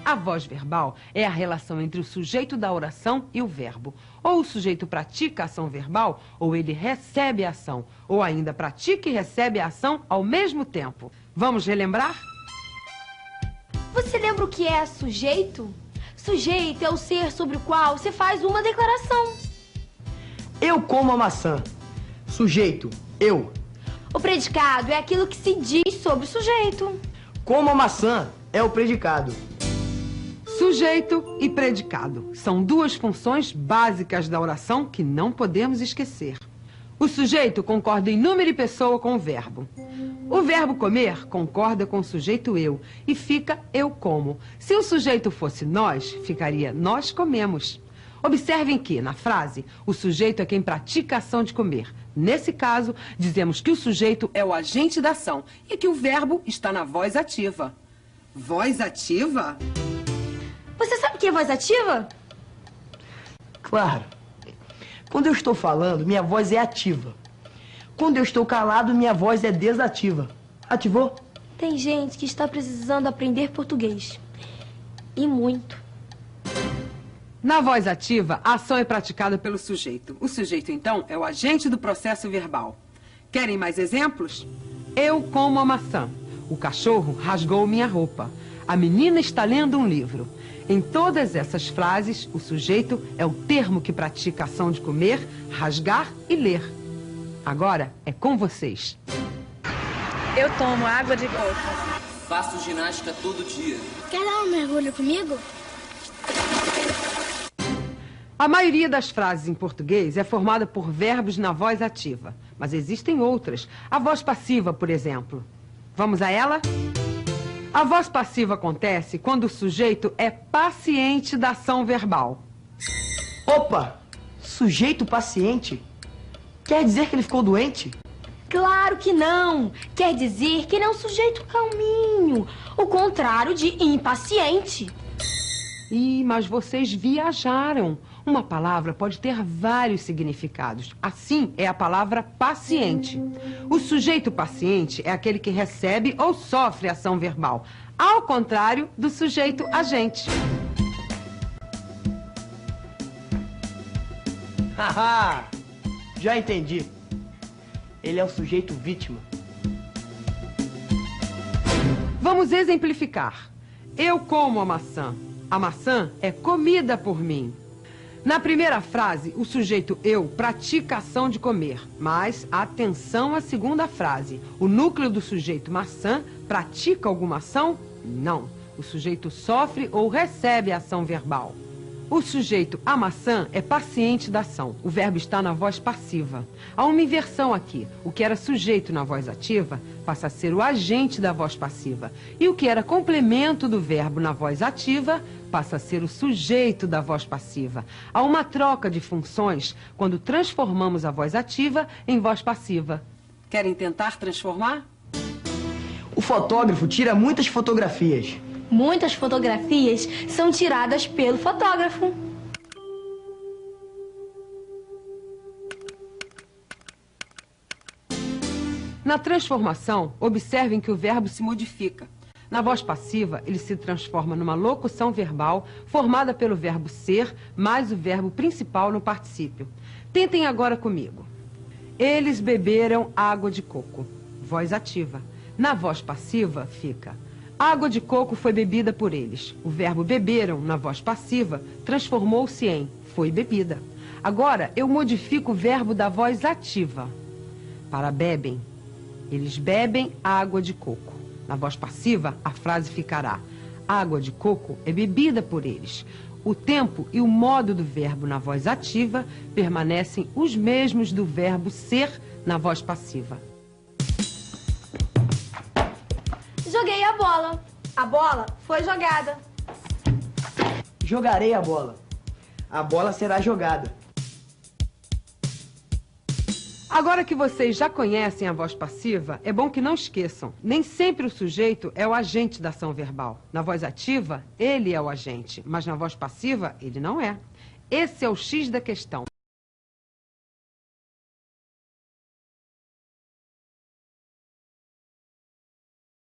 A voz verbal é a relação entre o sujeito da oração e o verbo. Ou o sujeito pratica a ação verbal, ou ele recebe a ação. Ou ainda pratica e recebe a ação ao mesmo tempo. Vamos relembrar? Você lembra o que é sujeito? Sujeito é o ser sobre o qual se faz uma declaração. Eu como a maçã. Sujeito, eu. O predicado é aquilo que se diz sobre o sujeito. Como a maçã é o predicado. Sujeito e predicado são duas funções básicas da oração que não podemos esquecer. O sujeito concorda em número e pessoa com o verbo. O verbo comer concorda com o sujeito eu e fica eu como. Se o sujeito fosse nós, ficaria nós comemos. Observem que, na frase, o sujeito é quem pratica a ação de comer. Nesse caso, dizemos que o sujeito é o agente da ação e que o verbo está na voz ativa. Voz ativa? Você sabe o que é voz ativa? Claro. Quando eu estou falando, minha voz é ativa. Quando eu estou calado, minha voz é desativa. Ativou? Tem gente que está precisando aprender português. E muito. Na voz ativa, a ação é praticada pelo sujeito. O sujeito, então, é o agente do processo verbal. Querem mais exemplos? Eu como a maçã. O cachorro rasgou minha roupa. A menina está lendo um livro. Em todas essas frases, o sujeito é o termo que pratica a ação de comer, rasgar e ler. Agora é com vocês. Eu tomo água de coco. Faço ginástica todo dia. Quer dar um mergulho comigo? A maioria das frases em português é formada por verbos na voz ativa. Mas existem outras. A voz passiva, por exemplo. Vamos a ela? A voz passiva acontece quando o sujeito é paciente da ação verbal. Opa! Sujeito paciente? Quer dizer que ele ficou doente? Claro que não. Quer dizer que ele é um sujeito calminho. O contrário de impaciente. Ih, mas vocês viajaram. Uma palavra pode ter vários significados. Assim é a palavra paciente. O sujeito paciente é aquele que recebe ou sofre ação verbal, ao contrário do sujeito agente. Haha! Já entendi. Ele é o sujeito vítima. Vamos exemplificar. Eu como a maçã. A maçã é comida por mim. Na primeira frase, o sujeito eu pratica a ação de comer, mas atenção à segunda frase. O núcleo do sujeito maçã pratica alguma ação? Não. O sujeito sofre ou recebe a ação verbal. O sujeito a maçã é paciente da ação. O verbo está na voz passiva. Há uma inversão aqui. O que era sujeito na voz ativa passa a ser o agente da voz passiva. E o que era complemento do verbo na voz ativa passa a ser o sujeito da voz passiva. Há uma troca de funções quando transformamos a voz ativa em voz passiva. Querem tentar transformar? O fotógrafo tira muitas fotografias. Muitas fotografias são tiradas pelo fotógrafo. Na transformação, observem que o verbo se modifica. Na voz passiva, ele se transforma numa locução verbal formada pelo verbo ser mais o verbo principal no particípio. Tentem agora comigo. Eles beberam água de coco. Voz ativa. Na voz passiva, fica: água de coco foi bebida por eles. O verbo beberam, na voz passiva, transformou-se em foi bebida. Agora, eu modifico o verbo da voz ativa para bebem. Eles bebem água de coco. Na voz passiva, a frase ficará: água de coco é bebida por eles. O tempo e o modo do verbo na voz ativa permanecem os mesmos do verbo ser na voz passiva. Joguei a bola. A bola foi jogada. Jogarei a bola. A bola será jogada. Agora que vocês já conhecem a voz passiva, é bom que não esqueçam. Nem sempre o sujeito é o agente da ação verbal. Na voz ativa, ele é o agente, mas na voz passiva, ele não é. Esse é o X da questão.